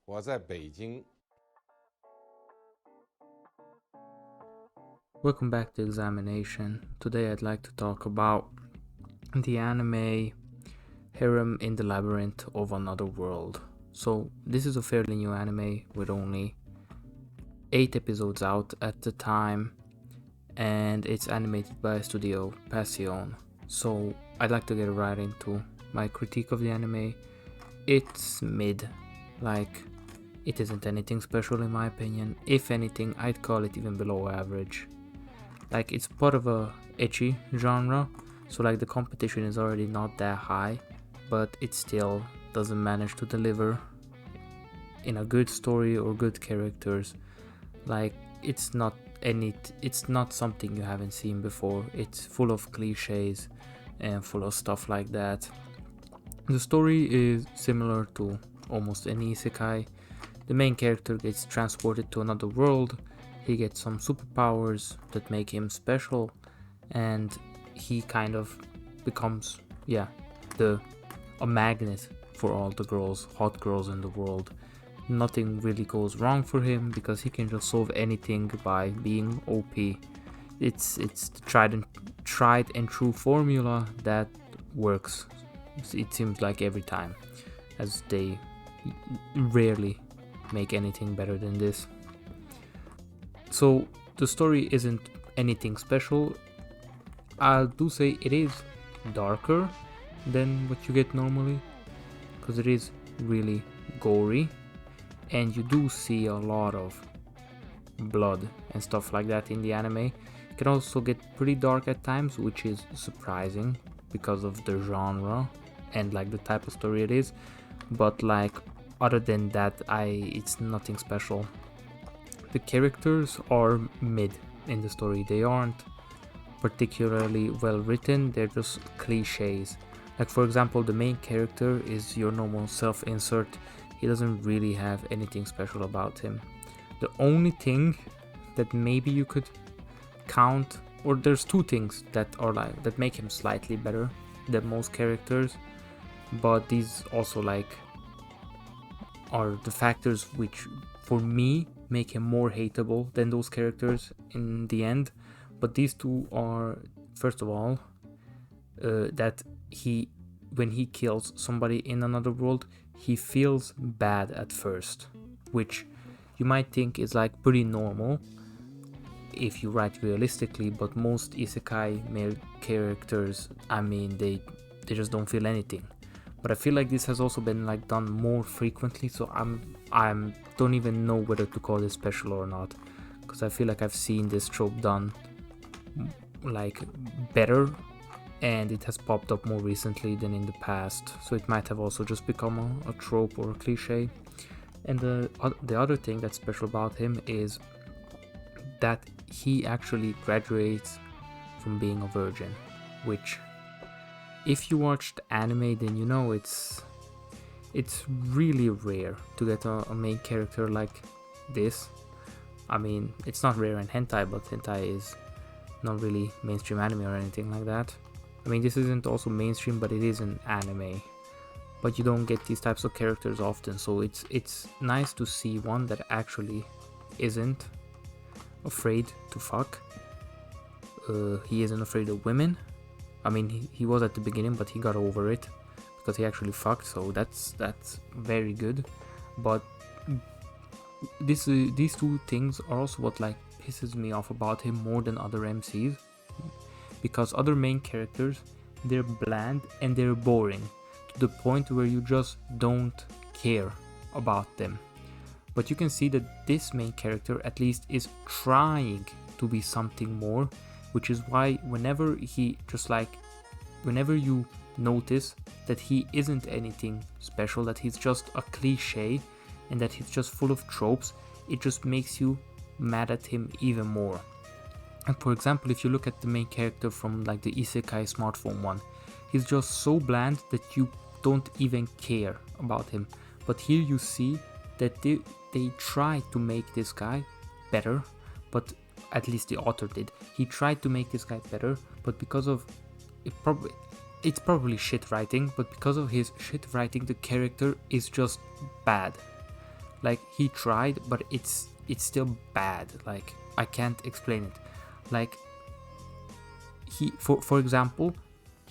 我在北京。Welcome back to Xamination. Today I'd like to talk about the anime Harem in the Labyrinth of Another World. So, this is a fairly new anime with only 8 episodes out at the time, and it's animated by studio Passione. So, I'd like to get right into my critique of the anime. It's mid, like, it isn't anything special in my opinion. If anything, I'd call it even below average. Like, it's part of a ecchi genre, so like the competition is already not that high, but it still doesn't manage to deliver in a good story or good characters. Like, it's not something you haven't seen before. It's full of cliches and full of stuff like that. The story is similar to almost any isekai. The main character gets transported to another world. He gets some superpowers that make him special, and he kind of becomes, a magnet for all the girls, hot girls in the world. Nothing really goes wrong for him because he can just solve anything by being OP. It's the tried and true formula that works. It seems like every time, as they rarely make anything better than this. So the story isn't anything special. I do say it is darker than what you get normally, because it is really gory, and you do see a lot of blood and stuff like that in the anime. It can also get pretty dark at times, which is surprising because of the genre and like the type of story it is. But like, other than that, it's nothing special. The characters are mid in the story. They aren't particularly well written, they're just cliches. Like, for example, the main character is your normal self-insert. He doesn't really have anything special about him. The only thing that maybe you could count, or there's two things that are like that make him slightly better than most characters, but these also like are the factors which for me make him more hateable than those characters in the end. But these two are, first of all, that when he kills somebody in another world, he feels bad at first, which you might think is like pretty normal if you write realistically, but most isekai male characters, I mean, they just don't feel anything. But I feel like this has also been like done more frequently, so I'm don't even know whether to call this special or not, because I feel like I've seen this trope done like better, and it has popped up more recently than in the past, so it might have also just become a trope or a cliche. And the other thing that's special about him is that he actually graduates from being a virgin, which, if you watched anime, then you know it's really rare to get a main character like this. I mean, it's not rare in hentai, but hentai is not really mainstream anime or anything like that. I mean, this isn't also mainstream, but it is an anime. But you don't get these types of characters often, so it's nice to see one that actually isn't afraid to fuck. He isn't afraid of women. I mean, he was at the beginning, but he got over it because he actually fucked, so that's very good. But these two things are also what like pisses me off about him more than other MCs, because other main characters, they're bland and they're boring to the point where you just don't care about them. But you can see that this main character at least is trying to be something more, which is why whenever you notice that he isn't anything special, that he's just a cliche and that he's just full of tropes, it just makes you mad at him even more. And for example, if you look at the main character from like the isekai smartphone one, he's just so bland that you don't even care about him. But here you see that they tried to make this guy better, but at least the author did. He tried to make this guy better, but because of it's probably shit writing, but because of his shit writing, the character is just bad. Like, he tried, but it's still bad. Like, I can't explain it. Like, he, for example,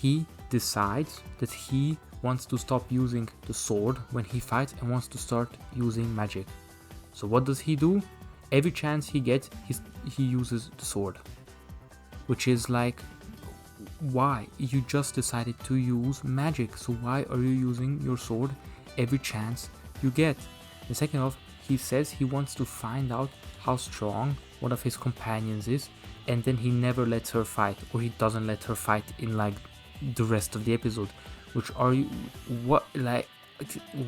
he decides that he wants to stop using the sword when he fights and wants to start using magic. So what does he do? Every chance he gets, he uses the sword. Which is like, why? You just decided to use magic, so why are you using your sword every chance you get? And second off, he says he wants to find out how strong one of his companions is, and then he never lets her fight, or he doesn't let her fight in like the rest of the episode. Which are you, what, like,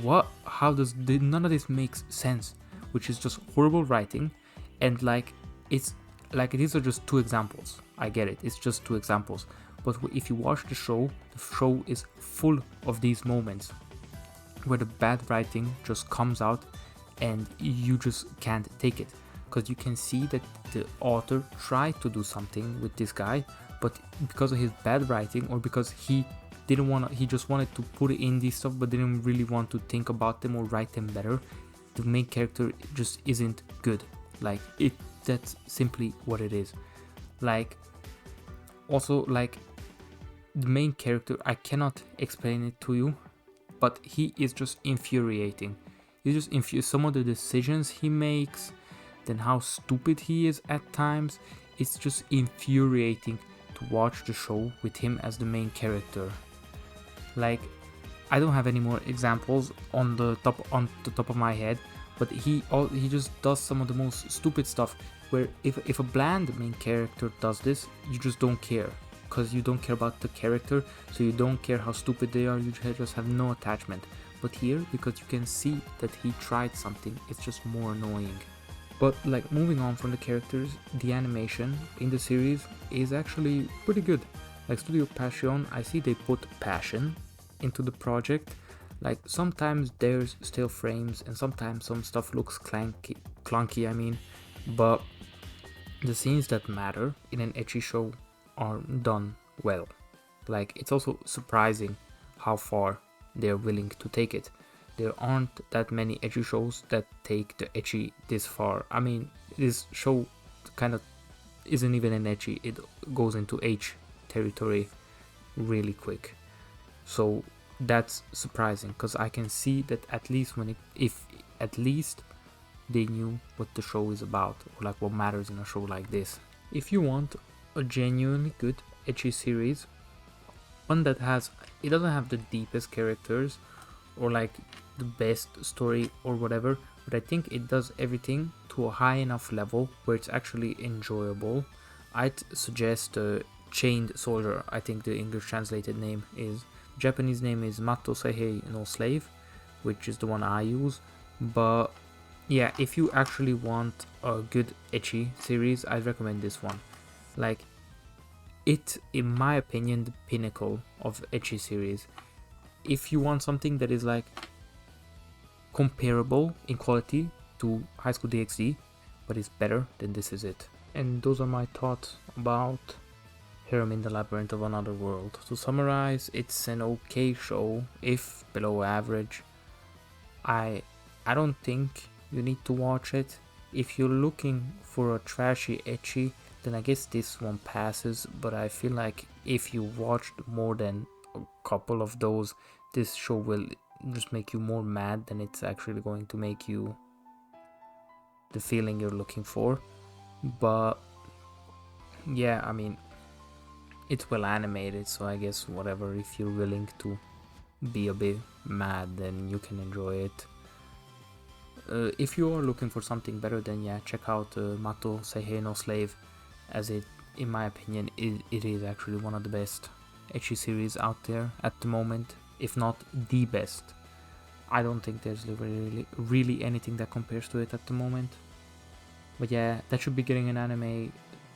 what, how does, none of this makes sense, which is just horrible writing. And like, it's like, these are just two examples. I get it, it's just two examples, but if you watch the show is full of these moments where the bad writing just comes out and you just can't take it, because you can see that the author tried to do something with this guy, but because of his bad writing, or because he didn't want to, he just wanted to put in these stuff but didn't really want to think about them or write them better, the main character just isn't good. Like, that's simply what it is. Like, also, like, the main character, I cannot explain it to you, but he is just infuriating. He's just some of the decisions he makes, then how stupid he is at times. It's just infuriating to watch the show with him as the main character. Like, I don't have any more examples on the top of my head, but he just does some of the most stupid stuff, where if a bland main character does this, you just don't care, because you don't care about the character, so you don't care how stupid they are, you just have no attachment. But here, because you can see that he tried something, it's just more annoying. But like, moving on from the characters, the animation in the series is actually pretty good. Like, Studio Passione, I see they put passion into the project. Like, sometimes there's still frames and sometimes some stuff looks clunky, I mean, but the scenes that matter in an ecchi show are done well. Like, it's also surprising how far they're willing to take it. There aren't that many ecchi shows that take the ecchi this far. I mean, this show kind of isn't even an ecchi, it goes into H territory really quick. So that's surprising, because I can see that at least if at least they knew what the show is about, or like what matters in a show like this. If you want a genuinely good ecchi series, one that it doesn't have the deepest characters or like the best story or whatever, but I think it does everything to a high enough level where it's actually enjoyable, I'd suggest Chained Soldier. I think the English translated name is, Japanese name is Matto Seihei no Slave, which is the one I use. But yeah, if you actually want a good ecchi series, I'd recommend this one. Like, it, in my opinion, the pinnacle of ecchi series. If you want something that is like comparable in quality to High School DxD, but it's better, then this is it. And those are my thoughts about Harem in the Labyrinth of Another World. To summarize, it's an okay show, if below average. I don't think you need to watch it. If you're looking for a trashy ecchi, then I guess this one passes, but I feel like if you watched more than a couple of those, this show will just make you more mad than it's actually going to make you the feeling you're looking for. But yeah, I mean, it's well animated, so I guess whatever, if you're willing to be a bit mad, then you can enjoy it. If you are looking for something better, then yeah, check out Matto Seihei no Slave, as it, in my opinion, it is actually one of the best ecchi series out there at the moment, if not the best. I don't think there's really anything that compares to it at the moment. But yeah, that should be getting an anime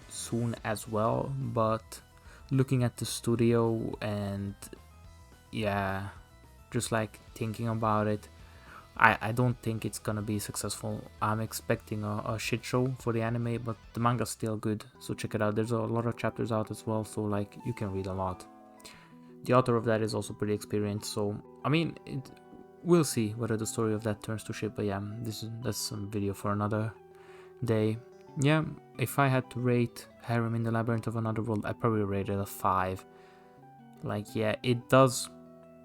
soon as well, but looking at the studio and yeah, just like thinking about it, I don't think it's gonna be successful. I'm expecting a shit show for the anime, but the manga's still good, so check it out. There's a lot of chapters out as well, so like you can read a lot. The author of that is also pretty experienced, so I mean, we'll see whether the story of that turns to shit. But yeah, that's some video for another day. Yeah, if I had to rate Harem in the Labyrinth of Another World, I'd probably rate it a 5. Like, yeah, it does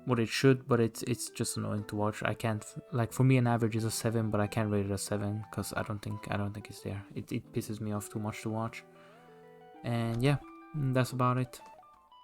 what it should, but it's just annoying to watch. I can't, like, for me an average is a 7, but I can't rate it a 7 because I don't think it's there. It pisses me off too much to watch. And yeah, that's about it.